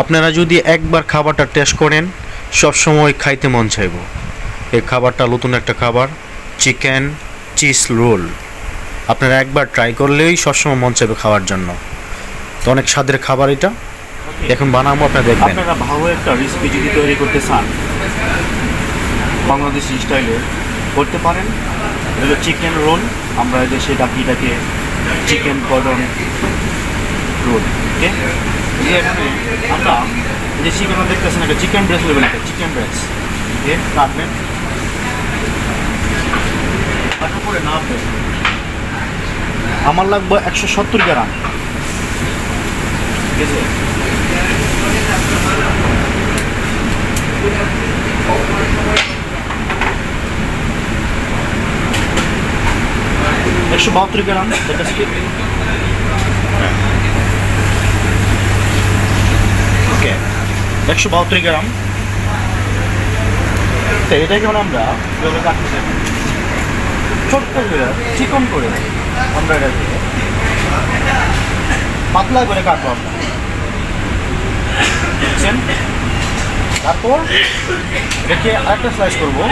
আপনারা যদি একবার খাবারটা টেস্ট করেন সব সময় খাইতে মন চাইব। এই খাবারটা নতুন একটা খাবার, চিকেন চিজ রোল। আপনারা একবার ট্রাই করলেই সবসময় মন চাইবে খাওয়ার জন্য। তো অনেক স্বাদের খাবার এটা। এখন বানাবো, আপনারা দেখবেন। আপনারা ভালো একটা রেসিপি যদি তৈরি করতে চান বাংলাদেশি স্টাইলে করতে পারেন। এগুলো চিকেন রোল, আমরা দেশে ডাকি এটাকে চিকেন কর্ডন রোল। ওকে, এখানে আমরা যে চিকেন দেখতেছেন একটা চিকেন ব্রেস্ট নেবেন, একটা চিকেন ব্রেস্ট দিয়ে কাটবেন, কাটার পরে নাড়বেন। আমার লাগবে 170 গ্রাম, ঠিক আছে? 172 গ্রাম, এটা স্কিপ। ওকে, 172 গ্রাম। তো এটাকে আমরা এভাবে কাটতে চাই, ছোট্ট করে চিকন করে আমরা এটাকে পাতলা করে কাটবো আমরা, বুঝছেন? তারপর এটাকে আরেকটা স্লাইস করবো,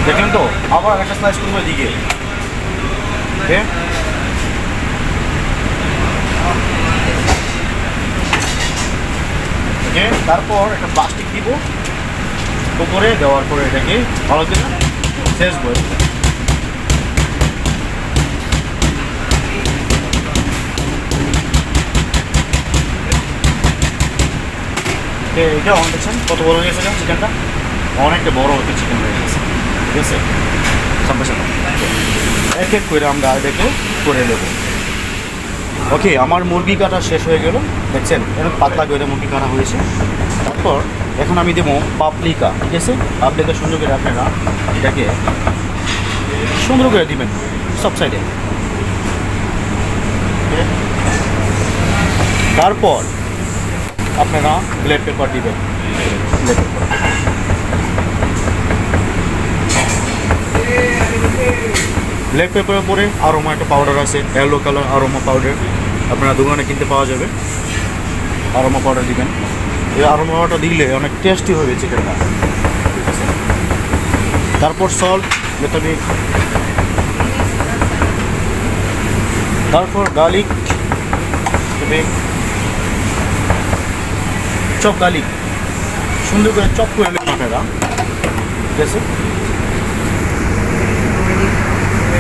দেখলেন তো? আবার একটা স্লাইস করবো এদিকে। ওকে, তারপর একটা প্লাস্টিক দিব উপরে, দেওয়ার পরে এটাকে ভালো করে শেষ বই এটা অন দেখছেন কত বড় হয়ে গেছে চিকেনটা, অনেকটা বড় একটা চিকেন হয়ে গেছে, ঠিক আছে? সামনে সামনে এক এক করে আমরা এটাকে করে নেবো। ওকে, আমার মুরগি কাটা শেষ হয়ে গেল, দেখছেন এরকম পাতলা করে মুরগি কাটা হয়েছে। তারপর এখন আমি দেবো পাপরিকা, ঠিক আছে? পাপরিকা সুন্দর করে আপনারা এটাকে সুন্দর করে দিবেন সব সাইডে। তারপর আপনারা ব্ল্যাক পেপার দিবেন, ব্ল্যাক পেপার। ব্ল্যাক পেপারের পরে আরোমা একটা পাউডার আছে, ইয়েলো কালার আরোমা পাউডার, আপনারা দোকানে কিনতে পাওয়া যাবে। আরোমা পাউডার দিবেন, এই আরোমা পাউডারটা দিলে অনেক টেস্টি হবে চিকেনটা, ঠিক আছে? তারপর সল্ট যেটা, তারপর গার্লিক দেবে, চপ গার্লিক সুন্দর করে চপ করে নেবেন আপনারা, ঠিক আছে?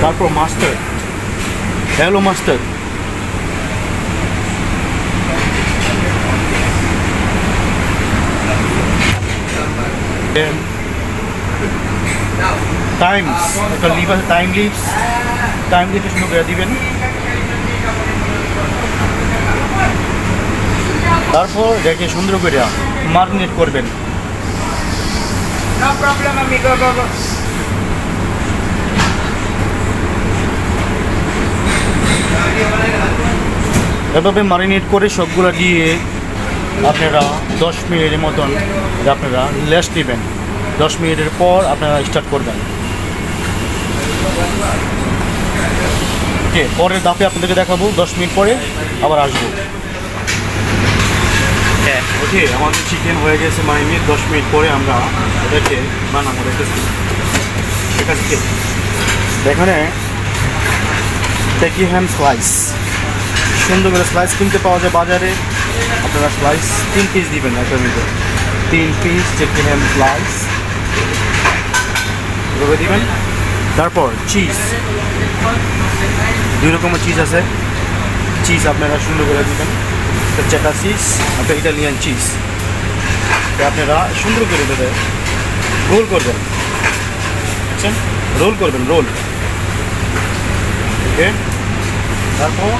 তারপর মাস্টার্ড, হ্যালো মাস্টার্ড, টাইমস একটা লিভ আছে, টাইম লিভস সুন্দর করে দিবেন। তারপর এটাকে সুন্দর করে মারিনেট করবেন। এভাবে মারিনেট করে সবগুলো দিয়ে আপনারা 10 মিনিটের মতন আপনারা রেস্ট নেবেন। 10 মিনিটের পর আপনারা স্টার্ট করবেন। ওকে, পরের ধাপে আপনাদেরকে দেখাবো 10 মিনিট পরে আবার আসবো। হ্যাঁ, ওকে, আমাদের চিকেন হয়ে গেছে মারিনেট। 10 মিনিট পরে আমরা এটাকে বানাবো, দেখতেছি। ঠিক আছে, এখানে টেকি হ্যাম স্লাইস সুন্দর করে স্লাইস কিনতে পাওয়া যায় বাজারে। আপনারা স্লাইস 3 পিস দিবেন, একটা মিনিটে 3 পিস টেকি হ্যাম স্লাইস এভাবে দিবেন। তারপর চিজ, 2 রকমের চিজ আছে, চিজ আপনারা সুন্দর করে দিবেন। একটা চেটা চিজ, একটা ইটালিয়ান চিজ, আপনারা সুন্দর করে দেবে রোল করবেন, বুঝছেন? রোল করবেন, রোল। ওকে, তারপর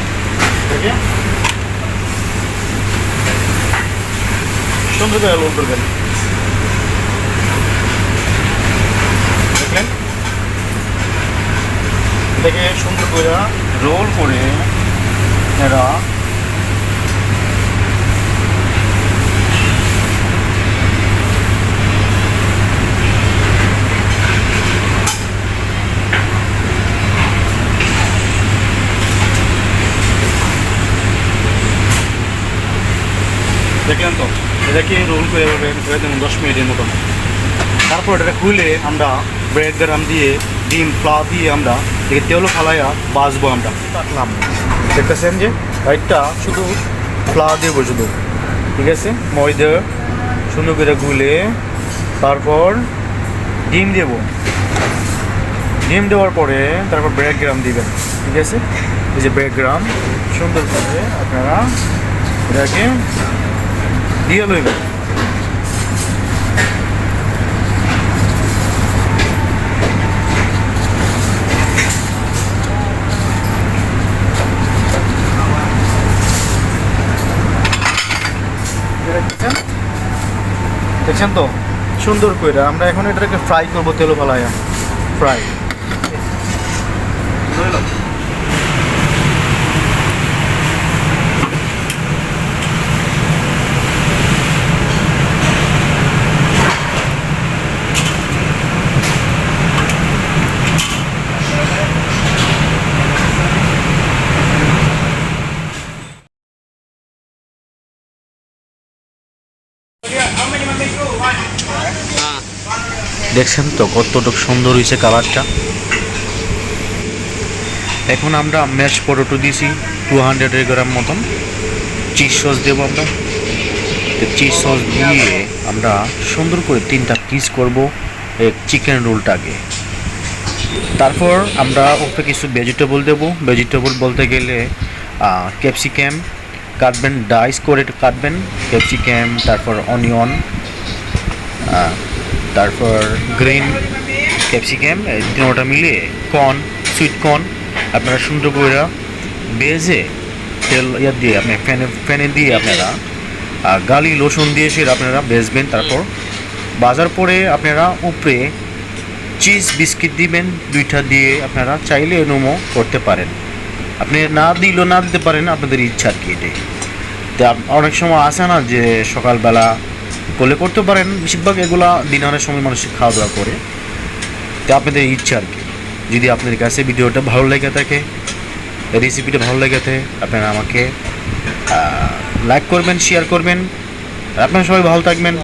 ওকে সুন্দর করে রোল করবেন, দেখলেন? এটাকে সুন্দর করে রোল করে এরা দেখলেন তো, এটাকে রোল করে দেবেন 10 মিনিটের মতন। তারপর এটা খুলে আমরা ব্রেড গ্রাম দিয়ে ডিম ফ্লা দিয়ে আমরা এদিকে তেলও ফালাইয়া বাজবো আমরা। কাটলাম, দেখতেছেন যে রাইটটা শুধু ফ্লা দেবো শুধু, ঠিক আছে? ময়দা সুন্দর করে গুলে তারপর ডিম দেব, ডিম দেওয়ার পরে তারপর ব্রেড গ্রাম দিবেন, ঠিক আছে? এই যে ব্রেড গ্রাম সুন্দর করে আপনারা এটাকে দিয়ে লইবেন। দেখছেন তো সুন্দর করে আমরা এখন এটাকে ফ্রাই করবো, তেল ফালাইয়া ফ্রাই। দেখছেন তো কতটুকু সুন্দর হয়েছে কালারটা। এখন আমরা ম্যাশ পটেটো দিয়েছি 200 গ্রাম মতন, চিজ সস দেবো আমরা। চিজ সস দিয়ে আমরা সুন্দর করে 3টা পিস করবো চিকেন রোলটাকে। তারপর আমরা ওপরে কিছু ভেজিটেবল দেবো। ভেজিটেবল বলতে গেলে ক্যাপসিকাম কাটবেন, ডাইস করে কাটবেন ক্যাপসিকাম, তারপর অনিয়ন, তারপর গ্রিন ক্যাপসিকাম, এই তিনটা মিলিয়ে কর্ন, সুইট কর্ন আপনারা সুন্দর করে ভেজে তেল দিয়ে আপনি ফ্যানে দিয়ে আপনারা গালি লোশন দিয়ে সেটা আপনারা ভেজবেন। তারপর বাজার পরে আপনারা উপরে চিজ বিস্কিট দিবেন 2টা দিয়ে, আপনারা চাইলে এনুমো করতে পারেন, আপনি না দিতে পারেন, আপনাদের ইচ্ছা আর কি। এটাই তো অনেক সময় আসে না যে সকালবেলা করতে পারেন, বেশিরভাগ এগুলা ডিনারের সময় মানুষ খাওয়া দাওয়া করে, তো আপনাদের ইচ্ছা আর কি। যদি আপনাদের কাছে ভিডিওটা ভালো লেগে থাকে, রেসিপিটা ভালো লেগে থাকে, আপনারা আমাকে লাইক করবেন, শেয়ার করবেন। আপনারা সবাই ভালো থাকবেন।